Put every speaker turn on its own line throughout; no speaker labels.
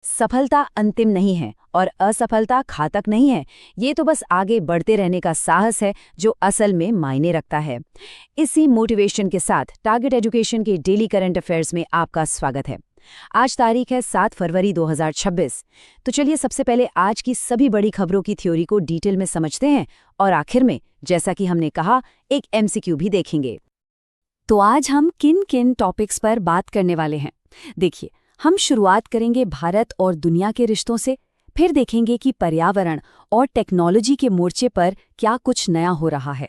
सफलता अंतिम नहीं है और असफलता घातक नहीं है। ये तो बस आगे बढ़ते रहने का साहस है जो असल में मायने रखता है। इसी मोटिवेशन के साथ टारगेट एजुकेशन के डेली करंट अफेयर्स में आपका स्वागत है। आज तारीख है 7 फरवरी 2026। तो चलिए सबसे पहले आज की सभी बड़ी खबरों की थ्योरी को डिटेल में समझते हैं और आखिर में, जैसा कि हमने कहा, एक एमसीक्यू भी देखेंगे। तो आज हम किन किन टॉपिक्स पर बात करने वाले हैं? देखिए, हम शुरुआत करेंगे भारत और दुनिया के रिश्तों से, फिर देखेंगे कि पर्यावरण और टेक्नोलॉजी के मोर्चे पर क्या कुछ नया हो रहा है।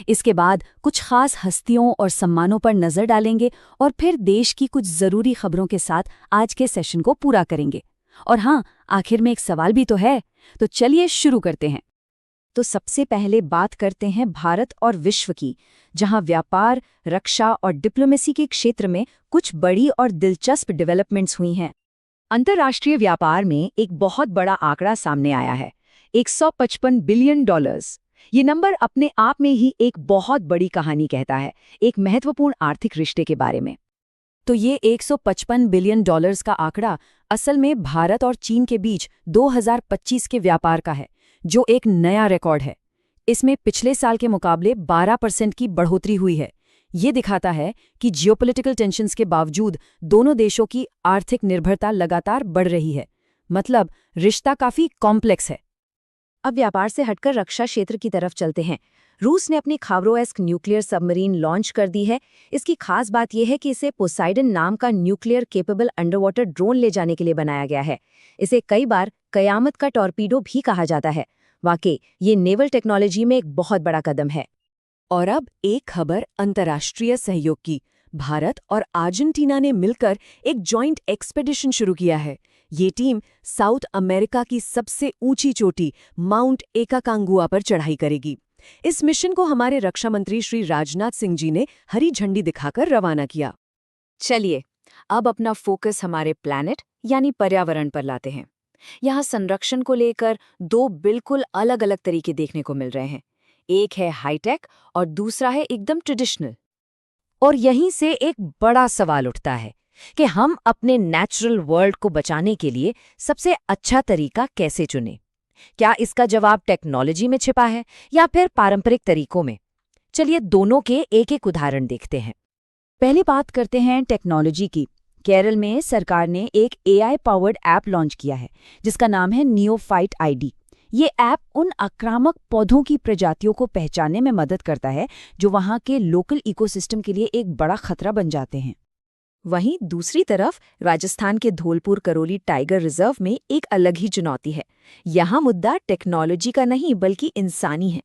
इसके बाद कुछ खास हस्तियों और सम्मानों पर नजर डालेंगे और फिर देश की कुछ जरूरी खबरों के साथ आज के सेशन को पूरा करेंगे। और हाँ, आखिर में एक सवाल भी तो है, तो चलिए शुरू करते हैं। तो सबसे पहले बात करते हैं भारत और विश्व की, जहां व्यापार, रक्षा और डिप्लोमेसी के क्षेत्र में कुछ बड़ी और दिलचस्प डेवलपमेंट्स हुई हैं। अंतर्राष्ट्रीय व्यापार में एक बहुत बड़ा आंकड़ा सामने आया है, $155 बिलियन। ये नंबर अपने आप में ही एक बहुत बड़ी कहानी कहता है, एक महत्वपूर्ण आर्थिक रिश्ते के बारे में। तो ये $155 बिलियन का आंकड़ा असल में भारत और चीन के बीच 2025 के व्यापार का है, जो एक नया रिकॉर्ड है। इसमें पिछले साल के मुकाबले 12% की बढ़ोतरी हुई है। ये दिखाता है कि जियोपॉलिटिकल टेंशन्स के बावजूद दोनों देशों की आर्थिक निर्भरता लगातार बढ़ रही है। मतलब रिश्ता काफी कॉम्प्लेक्स है। अब व्यापार से हटकर रक्षा क्षेत्र की तरफ चलते हैं। रूस ने अपनी खावरोएस्क न्यूक्लियर सबमरीन लॉन्च कर दी है। इसकी खास बात यह है कि इसे पोसाइडन नाम का न्यूक्लियर केपेबल अंडरवाटर ड्रोन ले जाने के लिए बनाया गया है। इसे कई बार कयामत का टॉर्पीडो भी कहा जाता है। वाकई ये नेवल टेक्नोलॉजी में एक बहुत बड़ा कदम है। और अब एक खबर अंतर्राष्ट्रीय सहयोग की। भारत और अर्जेंटीना ने मिलकर एक जॉइंट एक्सपेडिशन शुरू किया है। ये टीम साउथ अमेरिका की सबसे ऊंची चोटी माउंट एकाकांगुआ पर चढ़ाई करेगी। इस मिशन को हमारे रक्षा मंत्री श्री राजनाथ सिंह जी ने हरी झंडी दिखाकर रवाना किया। चलिए, अब अपना फोकस हमारे प्लैनेट यानी पर्यावरण पर लाते हैं। यहाँ संरक्षण को लेकर दो बिल्कुल अलग अलग तरीके देखने को मिल रहे हैं। एक है हाईटेक और दूसरा है एकदम ट्रेडिशनल। और यहीं से एक बड़ा सवाल उठता है कि हम अपने नेचुरल वर्ल्ड को बचाने के लिए सबसे अच्छा तरीका कैसे चुनें? क्या इसका जवाब टेक्नोलॉजी में छिपा है या फिर पारंपरिक तरीकों में? चलिए दोनों के एक एक उदाहरण देखते हैं। पहले बात करते हैं टेक्नोलॉजी की। केरल में सरकार ने एक AI पावर्ड ऐप लॉन्च किया है, जिसका नाम है नियोफाइट ID। ये ऐप उन आक्रामक पौधों की प्रजातियों को पहचानने में मदद करता है जो वहाँ के लोकल इकोसिस्टम के लिए एक बड़ा खतरा बन जाते हैं। वहीं दूसरी तरफ राजस्थान के धौलपुर करौली टाइगर रिजर्व में एक अलग ही चुनौती है। यहाँ मुद्दा टेक्नोलॉजी का नहीं बल्कि इंसानी है।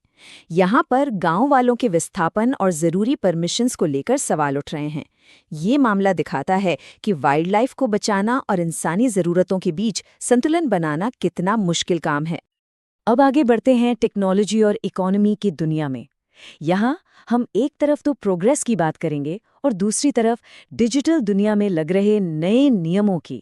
यहाँ पर गांव वालों के विस्थापन और ज़रूरी परमिशंस को लेकर सवाल उठ रहे हैं। ये मामला दिखाता है कि वाइल्ड लाइफ को बचाना और इंसानी ज़रूरतों के बीच संतुलन बनाना कितना मुश्किल काम है। अब आगे बढ़ते हैं टेक्नोलॉजी और इकोनॉमी की दुनिया में। यहाँ हम एक तरफ तो प्रोग्रेस की बात करेंगे और दूसरी तरफ डिजिटल दुनिया में लग रहे नए नियमों की।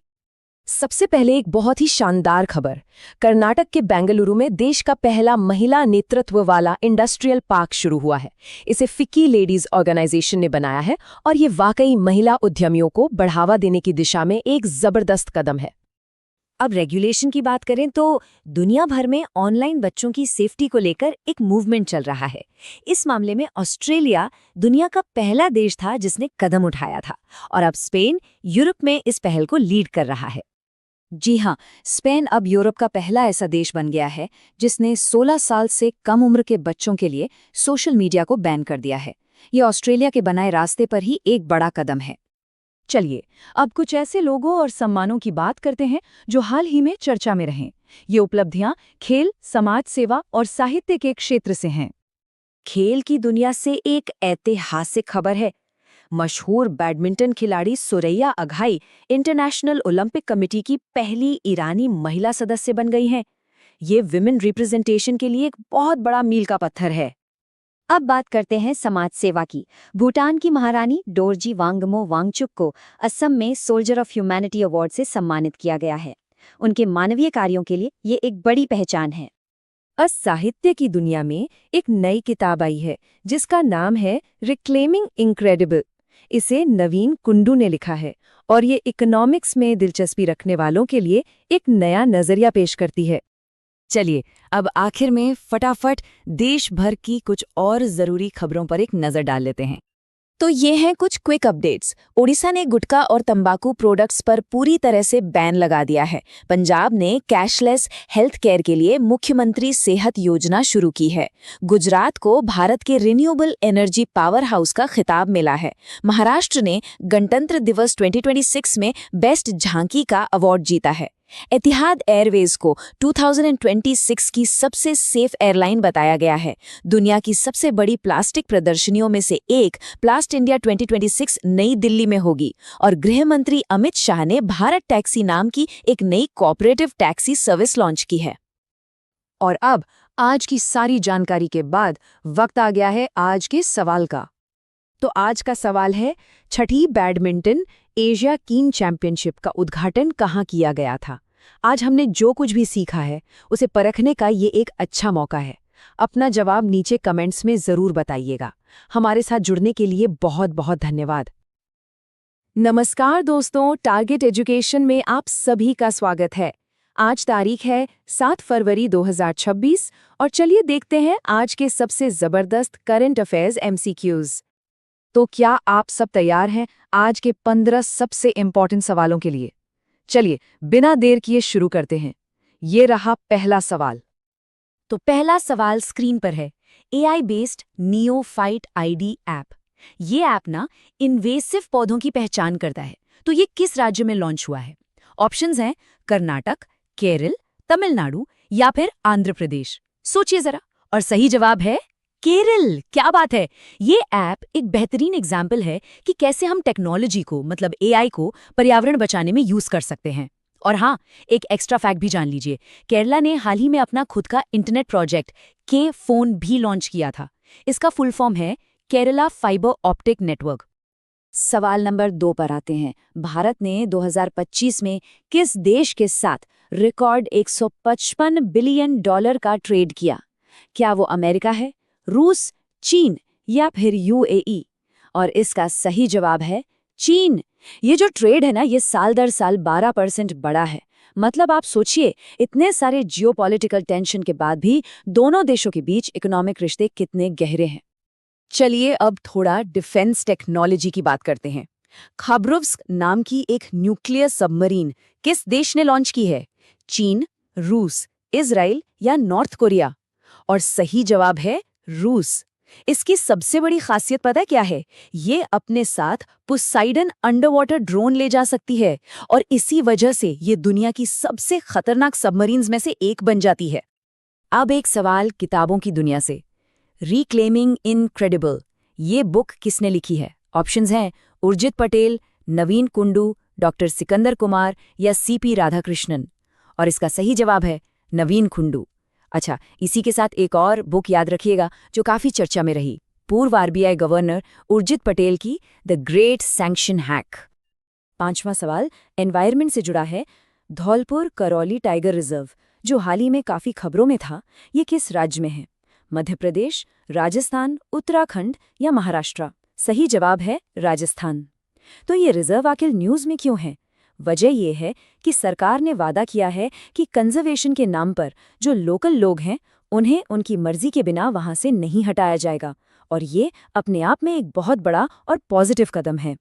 सबसे पहले एक बहुत ही शानदार खबर। कर्नाटक के बेंगलुरु में देश का पहला महिला नेतृत्व वाला इंडस्ट्रियल पार्क शुरू हुआ है। इसे फिक्की लेडीज ऑर्गेनाइजेशन ने बनाया है और ये वाकई महिला उद्यमियों को बढ़ावा देने की दिशा में एक जबरदस्त कदम है। अब रेगुलेशन की बात करें तो दुनिया भर में ऑनलाइन बच्चों की सेफ्टी को लेकर एक मूवमेंट चल रहा है। इस मामले में ऑस्ट्रेलिया दुनिया का पहला देश था जिसने कदम उठाया था और अब स्पेन यूरोप में इस पहल को लीड कर रहा है। जी हाँ, स्पेन अब यूरोप का पहला ऐसा देश बन गया है जिसने 16 साल से कम उम्र के बच्चों के लिए सोशल मीडिया को बैन कर दिया है। ये ऑस्ट्रेलिया के बनाए रास्ते पर ही एक बड़ा कदम है। चलिए अब कुछ ऐसे लोगों और सम्मानों की बात करते हैं जो हाल ही में चर्चा में रहे। ये उपलब्धियां खेल, समाज सेवा और साहित्य के क्षेत्र से हैं। खेल की दुनिया से एक ऐतिहासिक खबर है। मशहूर बैडमिंटन खिलाड़ी सुरैया अघाई इंटरनेशनल ओलंपिक कमेटी की पहली ईरानी महिला सदस्य बन गई हैं। ये विमेन रिप्रेजेंटेशन के लिए एक बहुत बड़ा मील का पत्थर है। अब बात करते हैं समाज सेवा की। भूटान की महारानी डोरजी वांगमो वांगचुक को असम में सोल्जर ऑफ ह्यूमैनिटी अवार्ड से सम्मानित किया गया है। उनके मानवीय कार्यों के लिए ये एक बड़ी पहचान है। साहित्य की दुनिया में एक नई किताब आई है जिसका नाम है रिक्लेमिंग इनक्रेडिबल। इसे नवीन कुंडू ने लिखा है और ये इकोनॉमिक्स में दिलचस्पी रखने वालों के लिए एक नया नजरिया पेश करती है। चलिए अब आखिर में फटाफट देश भर की कुछ और जरूरी खबरों पर एक नजर डाल लेते हैं।
तो ये हैं कुछ क्विक अपडेट्स। ओडिशा ने गुटखा और तंबाकू प्रोडक्ट्स पर पूरी तरह से बैन लगा दिया है। पंजाब ने कैशलेस हेल्थ केयर के लिए मुख्यमंत्री सेहत योजना शुरू की है। गुजरात को भारत के रिन्यूएबल एनर्जी पावर हाउस का खिताब मिला है। महाराष्ट्र ने गणतंत्र दिवस 2026 में बेस्ट झांकी का अवार्ड जीता है। एतिहाद एयरवेज को 2026 की सबसे सेफ एयरलाइन बताया गया है। दुनिया की सबसे बड़ी प्लास्टिक प्रदर्शनियों में से एक प्लास्ट इंडिया 2026 नई दिल्ली में होगी और गृह मंत्री अमित शाह ने भारत टैक्सी नाम की एक नई कोऑपरेटिव टैक्सी सर्विस लॉन्च की है।
और अब आज की सारी जानकारी के बाद वक्त आ गया है आज के सवाल का। तो आज का सवाल है, छठी बैडमिंटन एशिया कीन चैंपियनशिप का उद्घाटन कहाँ किया गया था? आज हमने जो कुछ भी सीखा है उसे परखने का ये एक अच्छा मौका है। अपना जवाब नीचे कमेंट्स में जरूर बताइएगा। हमारे साथ जुड़ने के लिए बहुत बहुत धन्यवाद। नमस्कार दोस्तों, टारगेट एजुकेशन में आप सभी का स्वागत है। आज तारीख है 7 फरवरी 2026 और चलिए देखते हैं आज के सबसे जबरदस्त करंट अफेयर्स MCQs। तो क्या आप सब तैयार हैं आज के 15 सबसे इंपॉर्टेंट सवालों के लिए? चलिए बिना देर किए शुरू करते हैं। ये रहा पहला सवाल। तो पहला सवाल स्क्रीन पर है। AI based neophyte ID app. ये ऐप ना इन्वेसिव पौधों की पहचान करता है। तो ये किस राज्य में लॉन्च हुआ है? ऑप्शंस हैं कर्नाटक, केरल, तमिलनाडु या फिर आंध्र प्रदेश। सोचिए जरा। और सही जवाब है केरल। क्या बात है। ये ऐप एक बेहतरीन एग्जाम्पल है कि कैसे हम टेक्नोलॉजी को मतलब AI को पर्यावरण बचाने में यूज कर सकते हैं। और हाँ, एक एक्स्ट्रा फैक्ट भी जान लीजिए। केरला ने हाल ही में अपना खुद का इंटरनेट प्रोजेक्ट के फोन भी लॉन्च किया था। इसका फुल फॉर्म है केरला फाइबर ऑप्टिक नेटवर्क। सवाल नंबर 2 पर आते हैं। भारत ने 2025 में किस देश के साथ रिकॉर्ड $155 बिलियन का ट्रेड किया? क्या वो अमेरिका है, रूस, चीन या फिर UAE? और इसका सही जवाब है चीन। ये जो ट्रेड है ना, ये साल दर साल 12% बढ़ा है। मतलब आप सोचिए, इतने सारे जियोपॉलिटिकल टेंशन के बाद भी दोनों देशों के बीच इकोनॉमिक रिश्ते कितने गहरे हैं। चलिए अब थोड़ा डिफेंस टेक्नोलॉजी की बात करते हैं। खाबरोव्स्क नाम की एक न्यूक्लियर सबमरीन किस देश ने लॉन्च की है? चीन, रूस, इजराइल या नॉर्थ कोरिया? और सही जवाब है रूस। इसकी सबसे बड़ी खासियत पता है क्या है? ये अपने साथ पोसाइडन अंडरवाटर ड्रोन ले जा सकती है और इसी वजह से ये दुनिया की सबसे खतरनाक सबमरीन्स में से एक बन जाती है। अब एक सवाल किताबों की दुनिया से। रिक्लेमिंग इनक्रेडिबल ये बुक किसने लिखी है? ऑप्शंस हैं उर्जित पटेल, नवीन कुंडू, डॉक्टर सिकंदर कुमार या CP राधाकृष्णन। और इसका सही जवाब है नवीन कुंडू। अच्छा, इसी के साथ एक और बुक याद रखिएगा जो काफी चर्चा में रही, पूर्व RBI गवर्नर उर्जित पटेल की द ग्रेट सैंक्शन हैक। 5वां सवाल एनवायरनमेंट से जुड़ा है। धौलपुर करौली टाइगर रिजर्व जो हाल ही में काफी खबरों में था, ये किस राज्य में है? मध्य प्रदेश, राजस्थान, उत्तराखंड या महाराष्ट्र? सही जवाब है राजस्थान। तो ये रिजर्व आखिर न्यूज में क्यों है? वजह यह है कि सरकार ने वादा किया है कि कंजर्वेशन के नाम पर जो लोकल लोग हैं उन्हें उनकी मर्जी के बिना वहां से नहीं हटाया जाएगा और ये अपने आप में एक बहुत बड़ा और पॉजिटिव कदम है।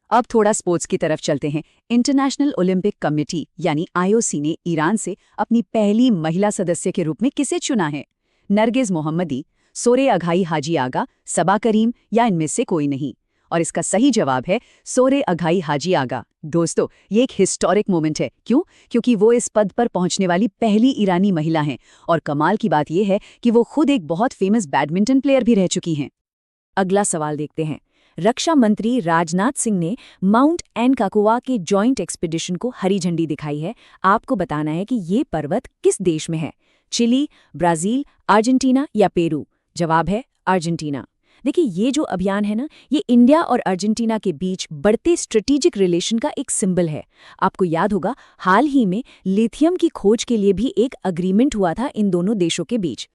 अब थोड़ा स्पोर्ट्स की तरफ चलते हैं। इंटरनेशनल ओलंपिक कमेटी यानी IOC ने ईरान से अपनी पहली महिला सदस्य के रूप में किसे चुना है? नरगिस मोहम्मदी, सोरे अघाई हाजी आगा, सबा करीम या इनमें से कोई नहीं? और इसका सही जवाब है सोरे अघाई हाजी आगा। दोस्तों, ये एक हिस्टोरिक मोमेंट है। क्यों? क्योंकि वो इस पद पर पहुंचने वाली पहली ईरानी महिला हैं और कमाल की बात यह है कि वो खुद एक बहुत फेमस बैडमिंटन प्लेयर भी रह चुकी हैं। अगला सवाल देखते हैं। रक्षा मंत्री राजनाथ सिंह ने माउंट एनकाकुआ के जॉइंट एक्सपीडिशन को हरी झंडी दिखाई है। आपको बताना है कि ये पर्वत किस देश में है? चिली, ब्राजील, अर्जेंटीना या पेरू? जवाब है अर्जेंटीना। देखिए, ये जो अभियान है ना, ये इंडिया और अर्जेंटीना के बीच बढ़ते स्ट्रेटेजिक रिलेशन का एक सिंबल है। आपको याद होगा, हाल ही में लिथियम की खोज के लिए भी एक अग्रीमेंट हुआ था इन दोनों देशों के बीच।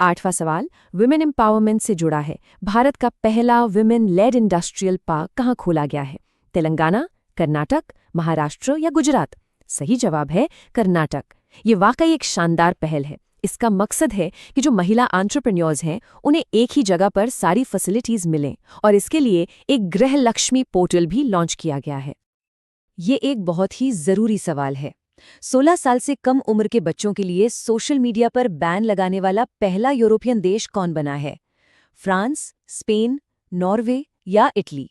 8वां सवाल वुमेन एम्पावरमेंट से जुड़ा है। भारत का पहला वुमेन लेड इंडस्ट्रियल पार्क कहाँ खोला गया है? तेलंगाना,
कर्नाटक, महाराष्ट्र या गुजरात? सही जवाब है कर्नाटक। ये वाकई एक शानदार पहल है। इसका मकसद है कि जो महिला एंटरप्रेन्योर्स हैं उन्हें एक ही जगह पर सारी फैसिलिटीज मिलें, और इसके लिए एक गृह लक्ष्मी पोर्टल भी लॉन्च किया गया है।
ये एक बहुत ही जरूरी सवाल है। 16 साल से कम उम्र के बच्चों के लिए सोशल मीडिया पर बैन लगाने वाला पहला यूरोपियन देश कौन बना है? फ्रांस, स्पेन, नॉर्वे या इटली?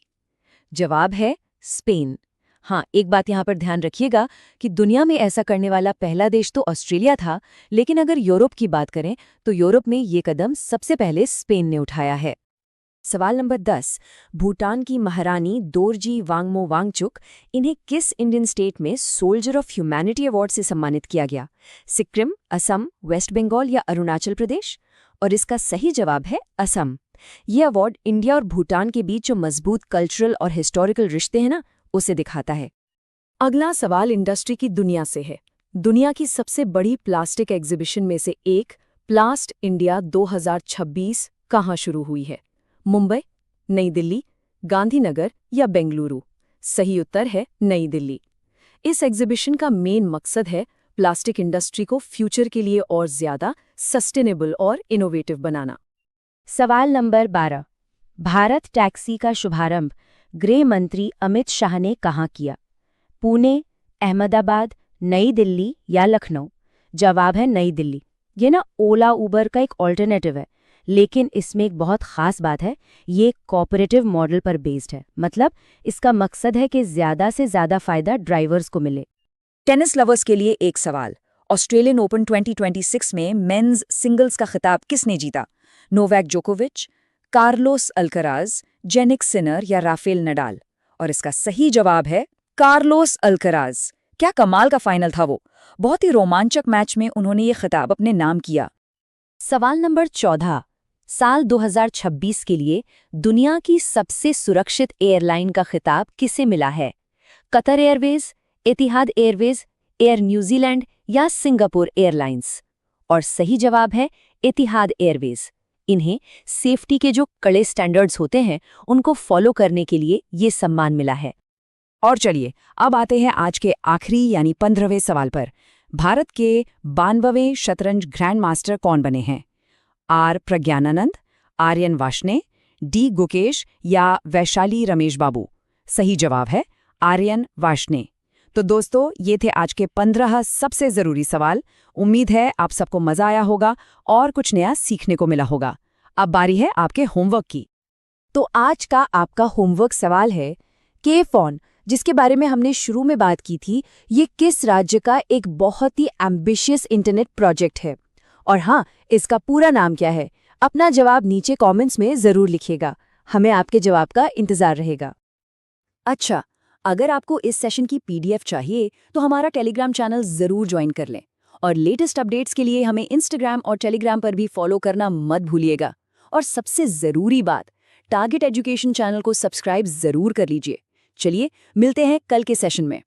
जवाब है स्पेन। हाँ, एक बात यहाँ पर ध्यान रखिएगा कि दुनिया में ऐसा करने वाला पहला देश तो ऑस्ट्रेलिया था, लेकिन अगर यूरोप की बात करें तो यूरोप में ये कदम सबसे पहले स्पेन ने उठाया है।
सवाल नंबर 10। भूटान की महारानी दोरजी वांगमो वांगचुक, इन्हें किस इंडियन स्टेट में सोल्जर ऑफ ह्यूमैनिटी अवार्ड से सम्मानित किया गया? सिक्किम, असम, वेस्ट बंगाल या अरुणाचल प्रदेश? और इसका सही जवाब है असम। ये अवार्ड इंडिया और भूटान के बीच जो मजबूत कल्चरल और हिस्टोरिकल रिश्ते हैं ना, उसे दिखाता है। अगला सवाल इंडस्ट्री की दुनिया से है। दुनिया की सबसे बड़ी प्लास्टिक एग्जीबिशन में से एक प्लास्ट इंडिया 2026 कहाँ शुरू हुई है? मुंबई, नई दिल्ली, गांधीनगर या बेंगलुरु? सही उत्तर है नई दिल्ली। इस एग्जीबिशन का मेन मकसद है प्लास्टिक इंडस्ट्री को फ्यूचर के लिए और ज्यादा सस्टेनेबल और इनोवेटिव बनाना।
सवाल नंबर 12। भारत टैक्सी का शुभारंभ गृह मंत्री अमित शाह ने कहाँ किया? पुणे, अहमदाबाद, नई दिल्ली या लखनऊ? जवाब है नई दिल्ली। ये ना ओला उबर का एक ऑल्टरनेटिव है, लेकिन इसमें एक बहुत खास बात है, ये कोऑपरेटिव मॉडल पर बेस्ड है। मतलब इसका मकसद है कि ज्यादा से ज्यादा फायदा ड्राइवर्स को मिले।
टेनिस लवर्स के लिए एक सवाल। ऑस्ट्रेलियन ओपन 2026 में मेंस सिंगल्स का खिताब किसने जीता? नोवाक जोकोविच, कार्लोस अल्कराज, जेनिक सिनर या राफेल नडाल? और इसका सही जवाब है कार्लोस अल्कराज। क्या कमाल का फाइनल था वो। बहुत ही रोमांचक मैच में उन्होंने ये खिताब अपने नाम किया।
सवाल नंबर 14। साल 2026 के लिए दुनिया की सबसे सुरक्षित एयरलाइन का खिताब किसे मिला है? कतर एयरवेज, एतिहाद एयरवेज, एयर न्यूजीलैंड या सिंगापुर एयरलाइंस? और सही जवाब है एतिहाद एयरवेज। इन्हें सेफ्टी के जो कड़े स्टैंडर्ड्स होते हैं उनको फॉलो करने के लिए ये सम्मान मिला है।
और चलिए अब आते हैं आज के आखिरी यानी 15वें सवाल पर। भारत के 92वें शतरंज ग्रैंड मास्टर कौन बने हैं? आर प्रज्ञानानंद, आर्यन वार्ष्णेय, डी गुकेश या वैशाली रमेश बाबू? सही जवाब है आर्यन वार्ष्णेय। तो दोस्तों, ये थे आज के 15 सबसे जरूरी सवाल। उम्मीद है आप सबको मजा आया होगा और कुछ नया सीखने को मिला होगा। अब बारी है आपके होमवर्क की।
तो आज का आपका होमवर्क सवाल है, के-फोन जिसके बारे में हमने शुरू में बात की थी, ये किस राज्य का एक बहुत ही एम्बिशियस इंटरनेट प्रोजेक्ट है? और हाँ, इसका पूरा नाम क्या है? अपना जवाब नीचे कमेंट्स में जरूर लिखिएगा। हमें आपके जवाब का इंतजार रहेगा। अच्छा, अगर आपको इस सेशन की PDF चाहिए तो हमारा टेलीग्राम चैनल जरूर ज्वाइन कर लें, और लेटेस्ट अपडेट्स के लिए हमें इंस्टाग्राम और टेलीग्राम पर भी फॉलो करना मत भूलिएगा। और सबसे जरूरी बात, टारगेट एजुकेशन चैनल को सब्सक्राइब जरूर कर लीजिए। चलिए मिलते हैं कल के सेशन में।